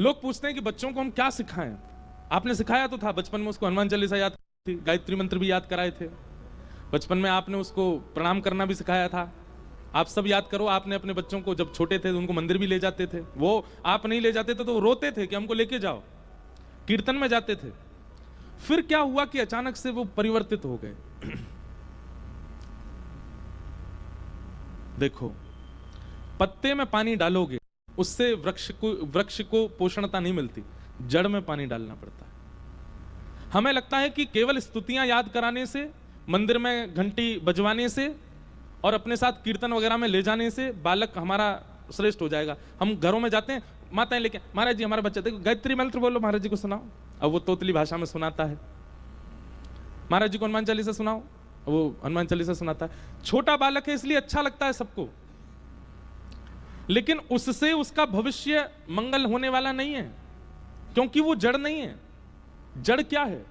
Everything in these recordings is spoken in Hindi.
लोग पूछते हैं कि बच्चों को हम क्या सिखाएं। आपने सिखाया तो था बचपन में, उसको हनुमान चालीसा याद थी, गायत्री मंत्र भी याद कराए थे, बचपन में आपने उसको प्रणाम करना भी सिखाया था। आप सब याद करो, आपने अपने बच्चों को जब छोटे थे तो उनको मंदिर भी ले जाते थे, वो आप नहीं ले जाते थे तो वो रोते थे कि हमको लेके जाओ, कीर्तन में जाते थे। फिर क्या हुआ कि अचानक से वो परिवर्तित हो गए। देखो, पत्ते में पानी डालोगे उससे वृक्ष को पोषणता नहीं मिलती, जड़ में पानी डालना पड़ता है। हमें लगता है कि केवल स्तुतियां याद कराने से, मंदिर में घंटी बजवाने से और अपने साथ कीर्तन वगैरह में ले जाने से बालक हमारा श्रेष्ठ हो जाएगा। हम घरों में जाते हैं, माताएं लेके, महाराज जी हमारा बच्चा देखो गायत्री मंत्र बोलो, महाराज जी को सुनाओ, अब वो तोतली भाषा में सुनाता है। महाराज जी को हनुमान चालीसा सुनाओ, वो हनुमान चालीसा सुनाता है। छोटा बालक है इसलिए अच्छा लगता है सबको, लेकिन उससे उसका भविष्य मंगल होने वाला नहीं है, क्योंकि वो जड़ नहीं है। जड़ क्या है?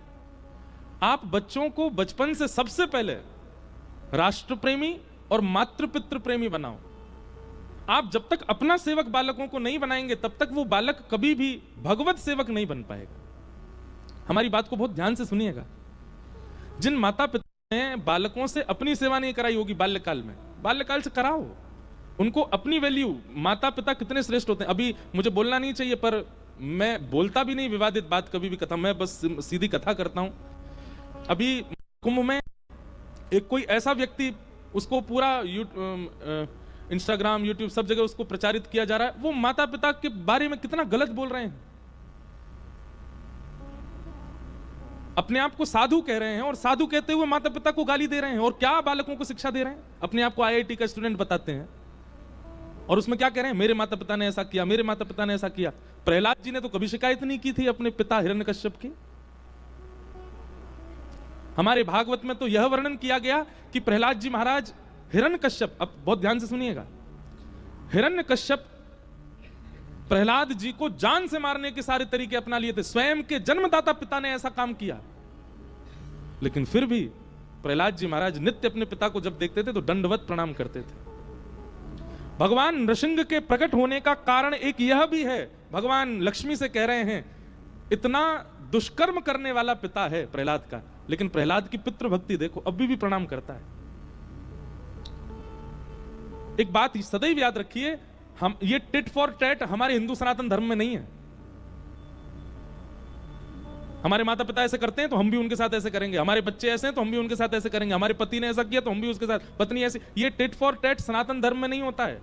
आप बच्चों को बचपन से सबसे पहले राष्ट्र प्रेमी और मातृ पितृ प्रेमी बनाओ। आप जब तक अपना सेवक बालकों को नहीं बनाएंगे तब तक वो बालक कभी भी भगवत सेवक नहीं बन पाएगा। हमारी बात को बहुत ध्यान से सुनिएगा। जिन माता पिता ने बालकों से अपनी सेवा नहीं कराई होगी बाल्यकाल में, बाल्यकाल से कराओ उनको अपनी वैल्यू। माता पिता कितने श्रेष्ठ होते हैं। अभी मुझे बोलना नहीं चाहिए पर मैं बोलता भी नहीं विवादित बात कभी भी, कथा मैं बस सीधी कथा करता हूं। अभी कुंभ में एक कोई ऐसा व्यक्ति, उसको पूरा इंस्टाग्राम यूट्यूब सब जगह उसको प्रचारित किया जा रहा है, वो माता पिता के बारे में कितना गलत बोल रहे हैं। अपने आप को साधु कह रहे हैं और साधु कहते हुए माता पिता को गाली दे रहे हैं। और क्या बालकों को शिक्षा दे रहे हैं? अपने आप को आईआईटी का स्टूडेंट बताते हैं और उसमें क्या कह रहे हैं? मेरे माता पिता ने ऐसा किया, मेरे माता पिता ने ऐसा किया। प्रहलाद जी ने तो कभी शिकायत नहीं की थी अपने पिता हिरण्यकश्यप की। हमारे भागवत में तो यह वर्णन किया गया कि प्रहलाद जी महाराज हिरण्यकश्यप, अब बहुत ध्यान से सुनिएगा, हिरण्यकश्यप प्रहलाद जी को जान से मारने के सारे तरीके अपना लिए थे। स्वयं के जन्मदाता पिता ने ऐसा काम किया, लेकिन फिर भी प्रहलाद जी महाराज नित्य अपने पिता को जब देखते थे तो दंडवत प्रणाम करते थे। भगवान नृसिंह के प्रकट होने का कारण एक यह भी है, भगवान लक्ष्मी से कह रहे हैं इतना दुष्कर्म करने वाला पिता है प्रहलाद का, लेकिन प्रहलाद की पितृ भक्ति देखो, अभी भी प्रणाम करता है। एक बात सदैव याद रखिए, हम ये टिट फॉर टैट हमारे हिंदू सनातन धर्म में नहीं है। हमारे माता पिता ऐसे करते हैं तो हम भी उनके साथ ऐसे करेंगे, हमारे बच्चे ऐसे हैं तो हम भी उनके साथ ऐसे करेंगे, हमारे पति ने ऐसा किया तो हम भी उसके साथ, पत्नी ऐसी, ये टिट फॉर टैट सनातन धर्म में नहीं होता है।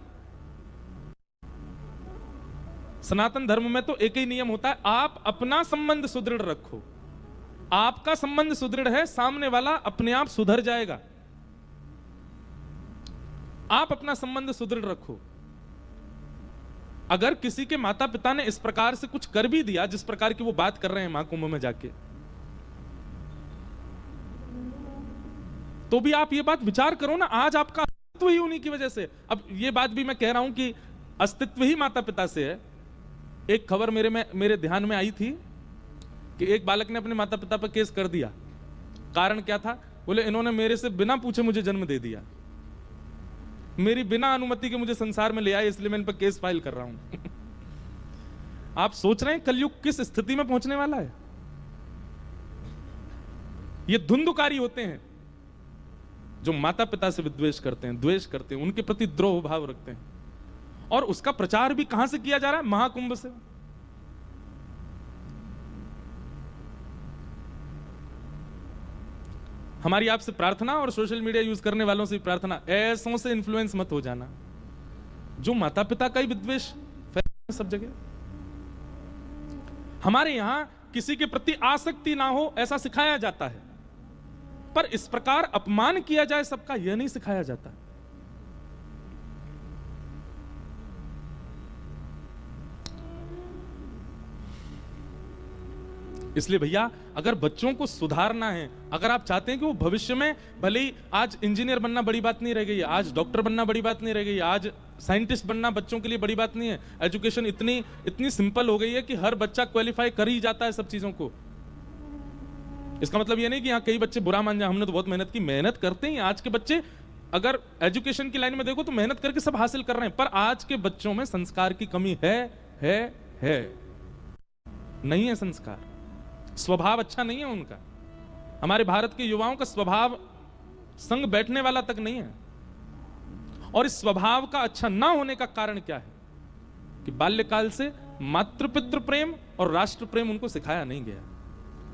सनातन धर्म में तो एक ही नियम होता है, आप अपना संबंध सुदृढ़ रखो। आपका संबंध सुदृढ़ है, सामने वाला अपने आप सुधर जाएगा। आप अपना संबंध सुदृढ़ रखो। अगर किसी के माता पिता ने इस प्रकार से कुछ कर भी दिया जिस प्रकार की वो बात कर रहे हैं महाकुंभ में जाके, तो भी आप ये बात विचार करो ना, आज आपका अस्तित्व ही उन्हीं की वजह से। अब ये बात भी मैं कह रहा हूं कि अस्तित्व ही माता पिता से है। एक खबर मेरे ध्यान में आई थी कि एक बालक ने अपने माता पिता पर केस कर दिया। कारण क्या था? बोले इन्होंने मेरे से बिना पूछे मुझे जन्म दे दिया, मेरी बिना अनुमति के मुझे संसार में ले आए, इसलिए मैं इन पर केस फाइल कर रहा हूं। आप सोच रहे हैं कलयुग किस स्थिति में पहुंचने वाला है? ये धुंधुकारी होते हैं जो माता पिता से विद्वेष करते हैं, द्वेष करते हैं, उनके प्रति द्रोह भाव रखते हैं। और उसका प्रचार भी कहां से किया जा रहा है? महाकुंभ से। हमारी आपसे प्रार्थना और सोशल मीडिया यूज करने वालों से प्रार्थना, ऐसों से इन्फ्लुएंस मत हो जाना जो माता पिता का ही विद्वेष फैला सब जगह। हमारे यहां किसी के प्रति आसक्ति ना हो ऐसा सिखाया जाता है, पर इस प्रकार अपमान किया जाए सबका, यह नहीं सिखाया जाता। इसलिए भैया, अगर बच्चों को सुधारना है, अगर आप चाहते हैं कि वो भविष्य में, भले ही आज इंजीनियर बनना बड़ी बात नहीं रह गई है, आज डॉक्टर बनना बड़ी बात नहीं रह गई है, आज साइंटिस्ट बनना बच्चों के लिए बड़ी बात नहीं है। एजुकेशन इतनी सिंपल हो गई है कि हर बच्चा क्वालिफाई कर ही जाता है सब चीजों को। इसका मतलब ये नहीं कि यहाँ कई बच्चे बुरा मान जाए, हमने तो बहुत मेहनत की, मेहनत करते हैं आज के बच्चे। अगर एजुकेशन की लाइन में देखो तो मेहनत करके सब हासिल कर रहे हैं, पर आज के बच्चों में संस्कार की कमी है। नहीं है संस्कार, स्वभाव अच्छा नहीं है उनका। हमारे भारत के युवाओं का स्वभाव संग बैठने वाला तक नहीं है। और इस स्वभाव का अच्छा ना होने का कारण क्या है कि बाल्यकाल से मातृ पितृ प्रेम और राष्ट्र प्रेम उनको सिखाया नहीं गया,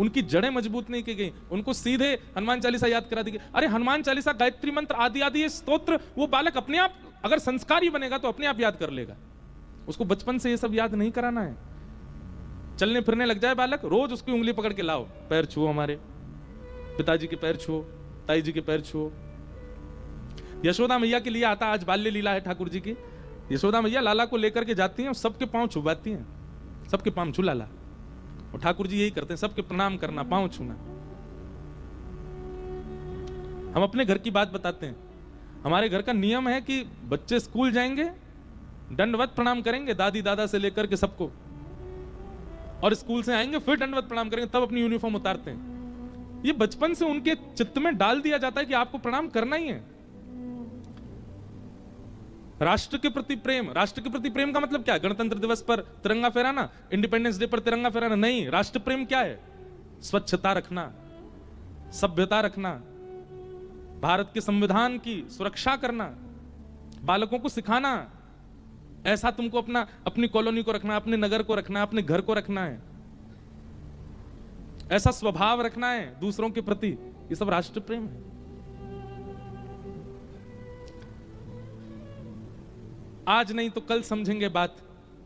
उनकी जड़ें मजबूत नहीं की गई। उनको सीधे हनुमान चालीसा याद करा दी गई। अरे हनुमान चालीसा, गायत्री मंत्र आदि आदि ये स्तोत्र वो बालक अपने आप अगर संस्कारी बनेगा तो अपने आप याद कर लेगा। उसको बचपन से ये सब याद नहीं कराना है। चलने फिरने लग जाए बालक, रोज उसकी उंगली पकड़ के लाओ, पैर छुओ, हमारे पिताजी के पैर छुओ, ताई जी के पैर छुओ। यशोदा मैया के लिए आता, आज बाल्य लीला है ठाकुर जी की। यशोदा मैया लाला को लेकर के जाती हैं और सबके पांव छुबाती हैं, सबके पांव छू लाला। और ठाकुर जी यही करते हैं, सबके प्रणाम करना, पांव छूना। हम अपने घर की बात बताते हैं। हमारे घर का नियम है कि बच्चे स्कूल जाएंगे, दंडवत प्रणाम करेंगे, दादी दादा से लेकर के सबको, और स्कूल से आएंगे फिर दंडवत प्रणाम करेंगे, तब अपनी यूनिफॉर्म उतारते हैं। ये बचपन से उनके चित्त में डाल दिया जाता है कि आपको प्रणाम करना ही है। राष्ट्र के प्रति प्रेम, राष्ट्र के प्रति प्रेम का मतलब क्या है? गणतंत्र दिवस पर तिरंगा फहराना, इंडिपेंडेंस डे पर तिरंगा फहराना नहीं। राष्ट्र प्रेम क्या है? स्वच्छता रखना, सभ्यता रखना, भारत के संविधान की सुरक्षा करना, बालकों को सिखाना ऐसा तुमको अपनी कॉलोनी को रखना, अपने नगर को रखना, अपने घर को रखना है, ऐसा स्वभाव रखना है दूसरों के प्रति। ये सब राष्ट्र प्रेम है। आज नहीं तो कल समझेंगे बात,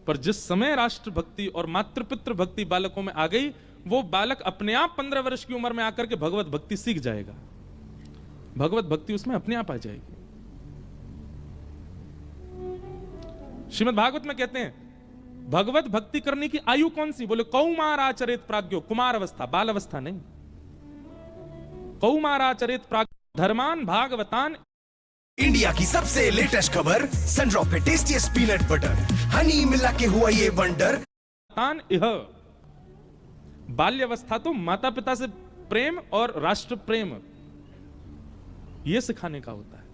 पर जिस समय राष्ट्र भक्ति और मातृपितृ भक्ति बालकों में आ गई, वो बालक अपने आप 15 वर्ष की उम्र में आकर के भगवत भक्ति सीख जाएगा। भगवत भक्ति उसमें अपने आप आ जाएगी। श्रीमद् भागवत में कहते हैं भगवत भक्ति करने की आयु कौन सी? बोले कौमाराचरित प्राज्ञो, कुमार अवस्था, बाल अवस्था नहीं। कौमाराचरित प्राज्ञो धर्मान भागवतान। इंडिया की सबसे लेटेस्ट खबर, सनड्रॉप पे टेस्टीएस्ट पीनट बटर, हनी मिला के हुआ ये वंडर। तान यह बाल्यावस्था तो माता पिता से प्रेम और राष्ट्र प्रेम ये सिखाने का होता है।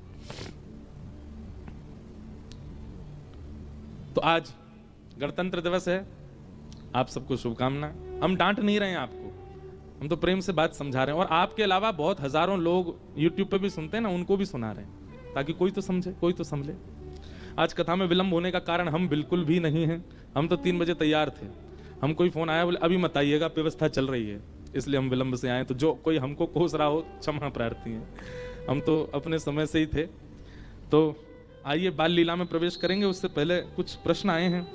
तो आज गणतंत्र दिवस है, आप सबको शुभकामना। हम डांट नहीं रहे हैं आपको, हम तो प्रेम से बात समझा रहे हैं। और आपके अलावा बहुत हजारों लोग YouTube पे भी सुनते हैं ना, उनको भी सुना रहे हैं ताकि कोई तो समझे, कोई तो समझे। आज कथा में विलंब होने का कारण हम बिल्कुल भी नहीं हैं। हम तो 3 बजे तैयार थे, हम कोई फोन आया बोले अभी मत आइएगा, व्यवस्था चल रही है, इसलिए हम विलंब से आए। तो जो कोई हमको कोस रहा हो क्षमा प्रार्थी है, हम तो अपने समय से ही थे। तो आइए बाल लीला में प्रवेश करेंगे। उससे पहले कुछ प्रश्न आए हैं।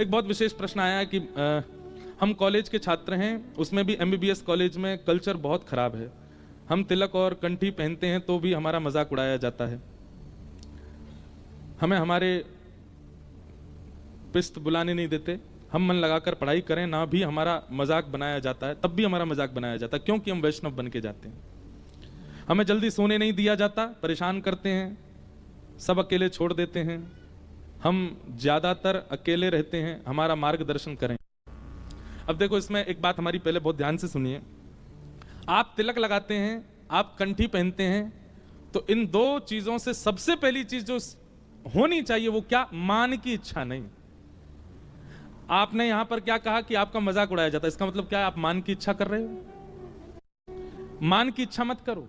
एक बहुत विशेष प्रश्न आया है कि हम कॉलेज के छात्र हैं, उसमें भी MBBS कॉलेज में कल्चर बहुत खराब है। हम तिलक और कंठी पहनते हैं तो भी हमारा मजाक उड़ाया जाता है। हमें हमारे पिस्त बुलाने नहीं देते। हम मन लगाकर पढ़ाई करें ना भी हमारा मजाक बनाया जाता है, तब भी हमारा मजाक बनाया जाता है, क्योंकि हम वैष्णव बन के जाते हैं। हमें जल्दी सोने नहीं दिया जाता, परेशान करते हैं, सब अकेले छोड़ देते हैं। हम ज्यादातर अकेले रहते हैं, हमारा मार्गदर्शन करें। अब देखो, इसमें एक बात हमारी पहले बहुत ध्यान से सुनिए। आप तिलक लगाते हैं, आप कंठी पहनते हैं, तो इन 2 चीजों से सबसे पहली चीज जो होनी चाहिए वो क्या? मान की इच्छा नहीं। आपने यहां पर क्या कहा कि आपका मजाक उड़ाया जाता है, इसका मतलब क्या है? आप मान की इच्छा कर रहे हो। मान की इच्छा मत करो।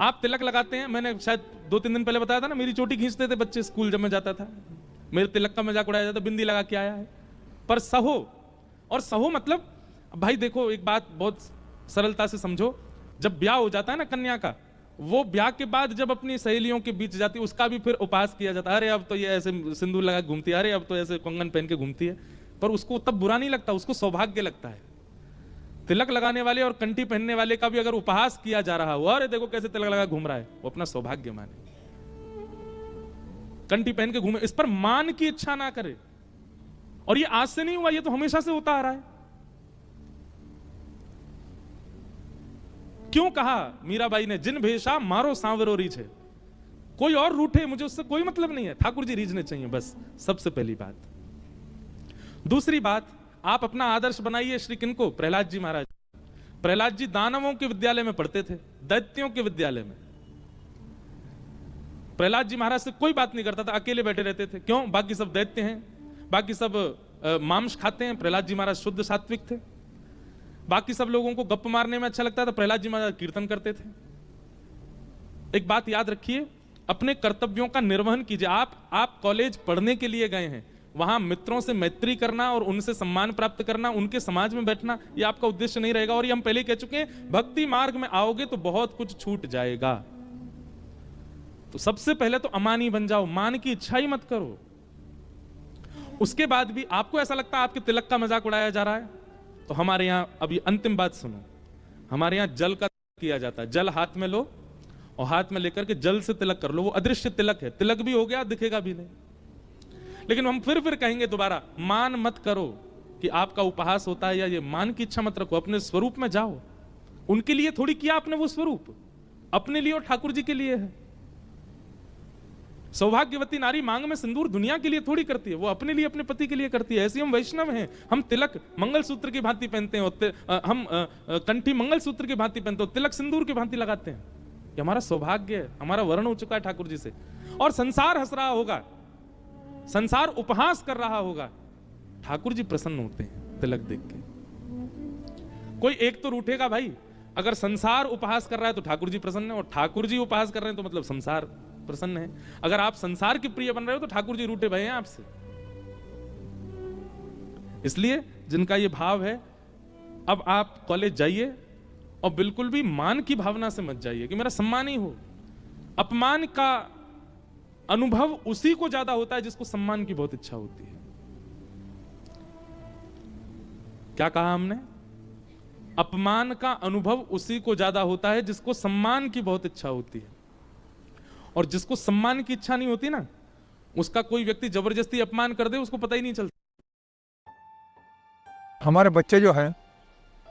आप तिलक लगाते हैं, मैंने शायद 2-3 दिन पहले बताया था ना, मेरी चोटी खींचते थे बच्चे स्कूल जब मैं जाता था, मेरे तिलक का मजाक उड़ाया जाता, बिंदी लगा के आया है। पर सहो, और सहो मतलब भाई देखो, एक बात बहुत सरलता से समझो। जब ब्याह हो जाता है ना कन्या का, वो ब्याह के बाद जब अपनी सहेलियों के बीच जाती है, उसका भी फिर उपहास किया जाता है। अरे अब तो ये ऐसे सिंदूर लगा घूमती है, अरे अब तो ऐसे कंगन पहन के घूमती है। पर उसको तब बुरा नहीं लगता, उसको सौभाग्य लगता है। तिलक लगाने वाले और कंठी पहनने वाले का भी अगर उपहास किया जा रहा हो, अरे देखो कैसे तिलक लगा घूम रहा है, वो अपना सौभाग्य माने। कंठी पहन के घूमे, इस पर मान की इच्छा ना करे। और ये आज से नहीं हुआ, ये तो हमेशा से होता आ रहा है। क्यों कहा मीराबाई ने, जिन भेषा मारो सांवरो रीझ है। कोई और रूठे, मुझे उससे कोई मतलब नहीं है, ठाकुर जी रीझने चाहिए, बस सबसे पहली बात। दूसरी बात, आप अपना आदर्श बनाइए श्री किनको? प्रहलाद जी महाराज। प्रहलाद जी दानवों के विद्यालय में पढ़ते थे, दैत्यों के विद्यालय में। प्रहलाद जी महाराज से कोई बात नहीं करता था, अकेले बैठे रहते थे। क्यों? बाकी सब दैत्य हैं, बाकी सब मांस खाते हैं, प्रहलाद जी महाराज शुद्ध सात्विक थे। बाकी सब लोगों को गप मारने में अच्छा लगता था, प्रहलाद जी महाराज कीर्तन करते थे। एक बात याद रखिए, अपने कर्तव्यों का निर्वहन कीजिए। आप कॉलेज पढ़ने के लिए गए हैं, वहां मित्रों से मैत्री करना और उनसे सम्मान प्राप्त करना, उनके समाज में बैठना, ये आपका उद्देश्य नहीं रहेगा। और ये हम पहले ही कह चुके हैं, भक्ति मार्ग में आओगे तो बहुत कुछ छूट जाएगा। तो सबसे पहले तो अमानी बन जाओ, मान की इच्छा ही मत करो। उसके बाद भी आपको ऐसा लगता है आपके तिलक का मजाक उड़ाया जा रहा है, तो हमारे यहां अभी अंतिम बात सुनो, हमारे यहां जल का किया जाता है। जल हाथ में लो और हाथ में लेकर के जल से तिलक कर लो। वो अदृश्य तिलक है, तिलक भी हो गया, दिखेगा भी नहीं। लेकिन हम फिर कहेंगे दोबारा, मान मत करो कि आपका उपहास होता है, या ये मान की इच्छा मत रखो, अपने स्वरूप में जाओ। उनके लिए थोड़ी किया आपने वो स्वरूप, अपने लिए और ठाकुर जी के लिए है। सौभाग्यवती नारी मांग में सिंदूर दुनिया के लिए थोड़ी करती है, वो अपने लिए, अपने पति के लिए करती है। ऐसे हम वैष्णव हैं, हम तिलक मंगलसूत्र की भांति पहनते हैं, हम कंठी मंगलसूत्र की भांति पहनते हैं, तिलक सिंदूर की भांति लगाते हैं। ये हमारा सौभाग्य है, हमारा वर्ण हो चुका है ठाकुर जी से। और संसार हंस रहा होगा, संसार उपहास कर रहा होगा, ठाकुर जी प्रसन्न होते हैं तिलक देख के। कोई एक तो रूठेगा भाई, अगर संसार उपहास कर रहा है तो ठाकुर जी प्रसन्न है, और ठाकुर जी उपहास कर रहे हैं तो मतलब संसार प्रसन्न है। अगर आप संसार के प्रिय बन रहे हो तो ठाकुर जी रूठे भय हैं आपसे। इसलिए जिनका ये भाव है, अब आप कॉलेज जाइए और बिल्कुल भी मान की भावना से मत जाइए कि मेरा सम्मान ही हो। अपमान का अनुभव उसी को ज्यादा होता है जिसको सम्मान की बहुत इच्छा होती है। क्या कहा हमने? अपमान का अनुभव उसी को ज्यादा होता है जिसको सम्मान की बहुत इच्छा होती है। और जिसको सम्मान की इच्छा नहीं होती ना, उसका कोई व्यक्ति जबरदस्ती अपमान कर दे, उसको पता ही नहीं चलता। हमारे बच्चे जो है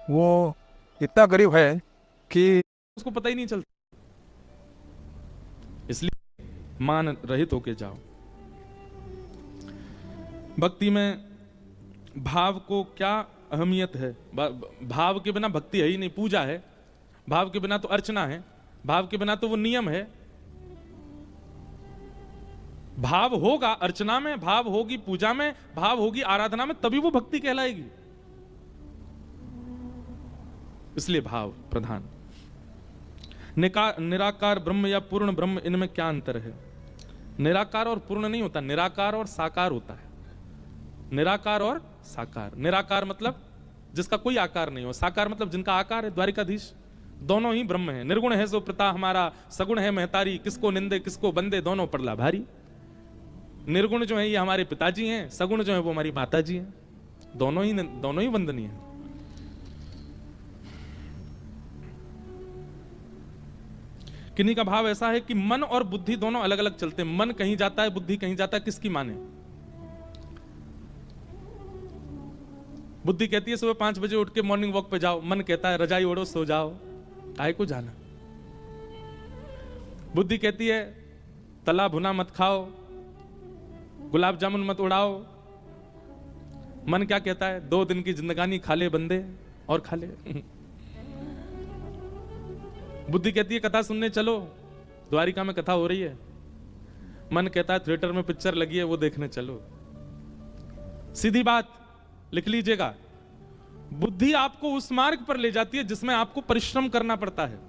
वो इतना गरीब है कि उसको पता ही नहीं चलता। इसलिए मान रहित होके जाओ। भक्ति में भाव को क्या अहमियत है? भाव के बिना भक्ति है ही नहीं, पूजा है। भाव के बिना तो अर्चना है, भाव के बिना तो वो नियम है। भाव होगा अर्चना में, भाव होगी पूजा में, भाव होगी आराधना में, तभी वो भक्ति कहलाएगी। इसलिए भाव प्रधान। निराकार ब्रह्म या पूर्ण ब्रह्म, इनमें क्या अंतर है? निराकार और पूर्ण नहीं होता, निराकार और साकार होता है। निराकार और साकार। निराकार मतलब जिसका कोई आकार नहीं हो, साकार मतलब जिनका आकार है। द्वारिकाधीश दोनों ही ब्रह्म है। निर्गुण है सो पिता हमारा, सगुण है महतारी, किसको निंदे किसको बंदे, दोनों पड़ला भारी। निर्गुण जो है ये हमारे पिताजी हैं, सगुण जो है वो हमारी माताजी हैं। दोनों ही वंदनीय हैं। किन्हीं का भाव ऐसा है कि मन और बुद्धि दोनों अलग अलग चलते हैं। मन कहीं जाता है, बुद्धि कहीं जाता है। किसकी माने? बुद्धि कहती है सुबह 5 बजे उठ के मॉर्निंग वॉक पे जाओ, मन कहता है रजाई ओढ़ो सो जाओ, काहे को जाना। बुद्धि कहती है तला भुना मत खाओ, गुलाब जामुन मत उड़ाओ। मन क्या कहता है? 2 दिन की जिंदगानी खा ले बंदे, और खा ले। बुद्धि कहती है कथा सुनने चलो, द्वारिका में कथा हो रही है। मन कहता है थिएटर में पिक्चर लगी है, वो देखने चलो। सीधी बात लिख लीजिएगा, बुद्धि आपको उस मार्ग पर ले जाती है जिसमें आपको परिश्रम करना पड़ता है,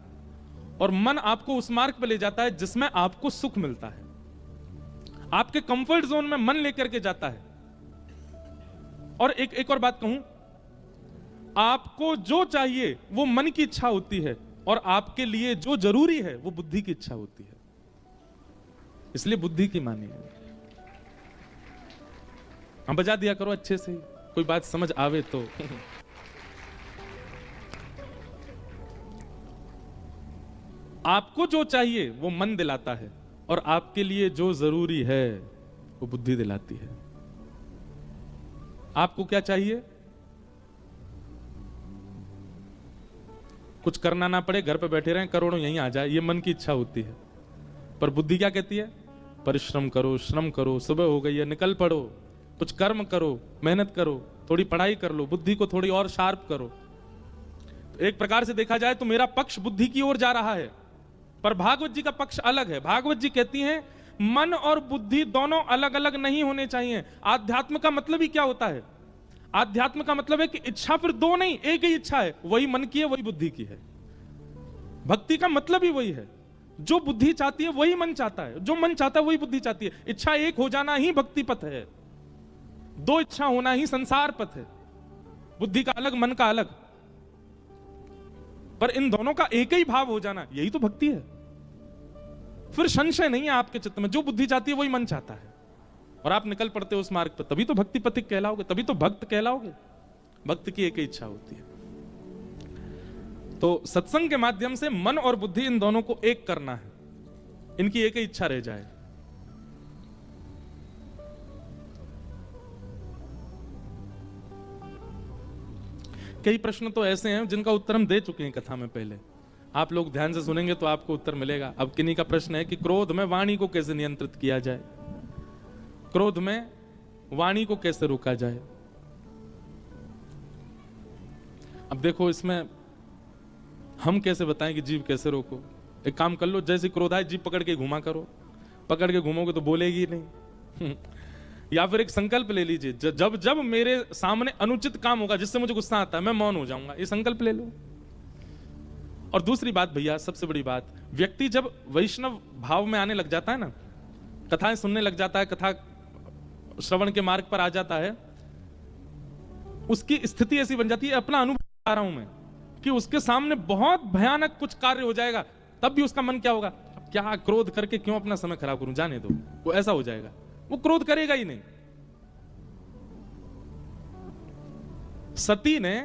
और मन आपको उस मार्ग पर ले जाता है जिसमें आपको सुख मिलता है। आपके कंफर्ट जोन में मन लेकर के जाता है। और एक और बात कहूं, आपको जो चाहिए वो मन की इच्छा होती है, और आपके लिए जो जरूरी है वो बुद्धि की इच्छा होती है। इसलिए बुद्धि की मानिए। हम बजा दिया करो अच्छे से, कोई बात समझ आवे तो। आपको जो चाहिए वो मन दिलाता है, और आपके लिए जो जरूरी है वो बुद्धि दिलाती है। आपको क्या चाहिए? कुछ करना ना पड़े, घर पे बैठे रहें, करोड़ों यहीं आ जाए, ये मन की इच्छा होती है। पर बुद्धि क्या कहती है? परिश्रम करो, श्रम करो, सुबह हो गई है निकल पड़ो, कुछ कर्म करो, मेहनत करो, थोड़ी पढ़ाई कर लो, बुद्धि को थोड़ी और शार्प करो। तो एक प्रकार से देखा जाए तो मेरा पक्ष बुद्धि की ओर जा रहा है, पर भागवत जी का पक्ष अलग है। भागवत जी कहती हैं मन और बुद्धि दोनों अलग अलग नहीं होने चाहिए। आध्यात्म का मतलब ही क्या होता है? आध्यात्म का मतलब है कि इच्छा फिर दो नहीं, एक ही इच्छा है, वही मन की है, वही बुद्धि की है। भक्ति का मतलब ही वही है, जो बुद्धि चाहती है वही मन चाहता है, जो मन चाहता है वही बुद्धि चाहती है। इच्छा एक हो जाना ही भक्ति पथ है, दो इच्छा होना ही संसार पथ है, बुद्धि का अलग मन का अलग, पर इन दोनों का एक ही भाव हो जाना यही तो भक्ति है। फिर संशय नहीं है आपके चित्त में, जो बुद्धि चाहती है वही मन चाहता है और आप निकल पड़ते हो उस मार्ग पर, तभी तो भक्ति पथिक कहलाओगे, तभी तो भक्त कहलाओगे। भक्त की एक ही इच्छा होती है। तो सत्संग के माध्यम से मन और बुद्धि इन दोनों को एक करना है, इनकी एक ही इच्छा रह जाए। कई प्रश्न तो ऐसे हैं जिनका उत्तर हम दे चुके हैं कथा में पहले, आप लोग ध्यान से सुनेंगे तो आपको उत्तर मिलेगा। अब किन्हीं का प्रश्न है कि क्रोध में वाणी को कैसे नियंत्रित किया जाए, क्रोध में वाणी को कैसे रोका जाए। अब देखो इसमें हम कैसे बताएं कि जीभ कैसे रोको। एक काम कर लो, जैसे क्रोध आए जीभ पकड़ के घुमा करो, पकड़ के घूमोगे तो बोलेगी नहीं। या फिर एक संकल्प ले लीजिए, जब जब मेरे सामने अनुचित काम होगा जिससे मुझे गुस्सा आता है मैं मौन हो जाऊंगा, ये संकल्प ले लो। और दूसरी बात भैया, सबसे बड़ी बात, व्यक्ति जब वैष्णव भाव में आने लग जाता है ना, कथाएं सुनने लग जाता है, कथा श्रवण के मार्ग पर आ जाता है, उसकी स्थिति ऐसी बन जाती है, अपना अनुभव बता रहा हूं मैं, कि उसके सामने बहुत भयानक कुछ कार्य हो जाएगा, तब भी उसका मन क्या होगा, अब क्या क्रोध करके क्यों अपना समय खराब करूं, जाने दो। वो ऐसा हो जाएगा, वो क्रोध करेगा ही नहीं। सती ने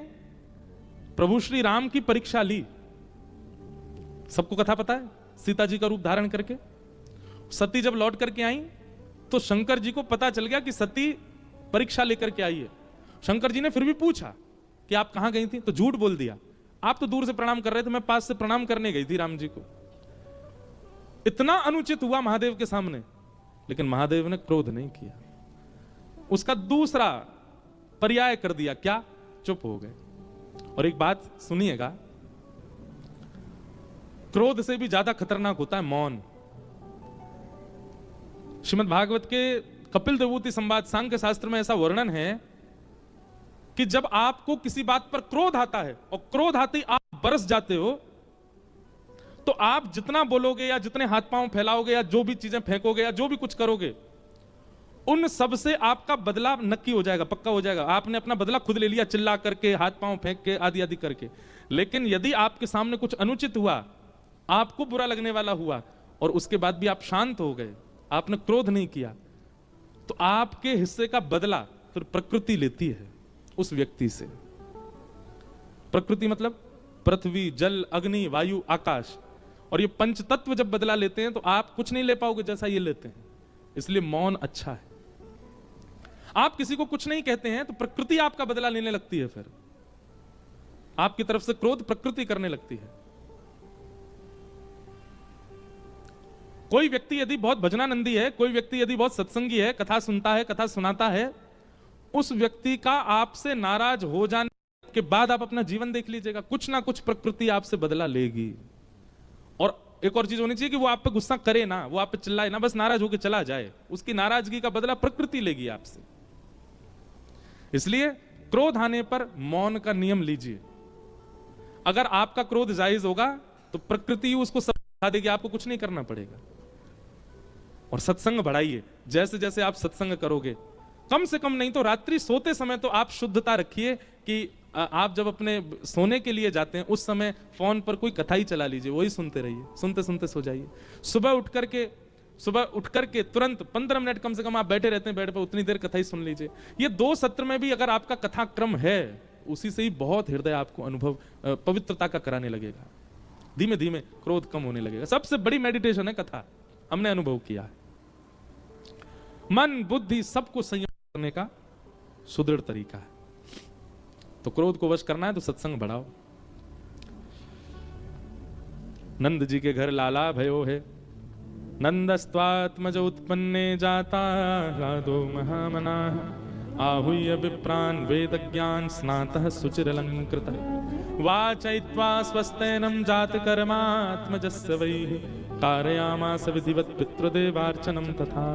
प्रभु श्री राम की परीक्षा ली, सबको कथा पता है, सीता जी का रूप धारण करके। सती जब लौट करके आई तो शंकर जी को पता चल गया कि सती परीक्षा लेकर के आई है। शंकर जी ने फिर भी पूछा कि आप कहां गई थी, तो झूठ बोल दिया, आप तो दूर से प्रणाम कर रहे थे, मैं पास से प्रणाम करने गई थी राम जी को। इतना अनुचित हुआ महादेव के सामने, लेकिन महादेव ने क्रोध नहीं किया, उसका दूसरा पर्याय कर दिया, क्या, चुप हो गए। और एक बात सुनिएगा, क्रोध से भी ज्यादा खतरनाक होता है मौन। श्रीमद् भागवत के कपिल देवूति संवाद सांख्य शास्त्र में ऐसा वर्णन है कि जब आपको किसी बात पर क्रोध आता है और क्रोध आते ही आप बरस जाते हो, तो आप जितना बोलोगे या जितने हाथ पांव फैलाओगे या जो भी चीजें फेंकोगे या जो भी कुछ करोगे, उन सब से आपका बदला नक्की हो जाएगा, पक्का हो जाएगा। आपने अपना बदला खुद ले लिया, चिल्ला करके, हाथ पांव फेंक के, आदि आदि करके। लेकिन यदि आपके सामने कुछ अनुचित हुआ, आपको बुरा लगने वाला हुआ, और उसके बाद भी आप शांत हो गए, आपने क्रोध नहीं किया, तो आपके हिस्से का बदला फिर प्रकृति लेती है उस व्यक्ति से। प्रकृति मतलब पृथ्वी, जल, अग्नि, वायु, आकाश, और ये पंच तत्व जब बदला लेते हैं तो आप कुछ नहीं ले पाओगे जैसा ये लेते हैं। इसलिए मौन अच्छा है। आप किसी को कुछ नहीं कहते हैं तो प्रकृति आपका बदला लेने लगती है, फिर आपकी तरफ से क्रोध प्रकृति करने लगती है। कोई व्यक्ति यदि बहुत भजनानंदी है, कोई व्यक्ति यदि बहुत सत्संगी है, कथा सुनता है, कथा सुनाता है, उस व्यक्ति का आपसे नाराज हो जाने के बाद आप अपना जीवन देख लीजिएगा, कुछ ना कुछ प्रकृति आपसे बदला लेगी। और एक और चीज होनी चाहिए कि वो आप पे गुस्सा करे ना, वो आप पे चिल्लाए ना, बस नाराज होकर चला जाए, उसकी नाराजगी का बदला प्रकृति लेगी आपसे। इसलिए क्रोध आने पर मौन का नियम लीजिए। अगर आपका क्रोध जायज होगा तो प्रकृति उसको सब सिखा देगी, आपको कुछ नहीं करना पड़ेगा। और सत्संग बढ़ाइए, जैसे जैसे आप सत्संग करोगे, कम से कम नहीं तो रात्रि सोते समय तो आप शुद्धता रखिए कि आप जब अपने सोने के लिए जाते हैं उस समय फोन पर कोई कथा ही चला लीजिए, वही सुनते रहिए, सुनते सुनते सो जाइए। सुबह उठ करके तुरंत 15 मिनट कम से कम आप बैठे रहते हैं बेड पर, उतनी देर कथा ही सुन लीजिए। ये 2 सत्र में भी अगर आपका कथा क्रम है, उसी से ही बहुत हृदय आपको अनुभव पवित्रता का कराने लगेगा, धीमे धीमे क्रोध कम होने लगेगा। सबसे बड़ी मेडिटेशन है कथा, हमने अनुभव किया है। मन बुद्धि सबको संयम करने का सुदृढ़ तरीका है। तो क्रोध को वश करना है तो सत्संग बढ़ाओ। नंद जी के घर लाला भयो है, नंदस्त्वात्मज उत्पन्ने जाता राधो महामना, आहूय विप्रान वेद ज्ञान स्नातः सुचिरलंकृत, वाचयित्वा स्वस्तेनं जात कर्मात्मजस्य वै, कारयामास विधिवत् पितृदेवार्चनं तथा।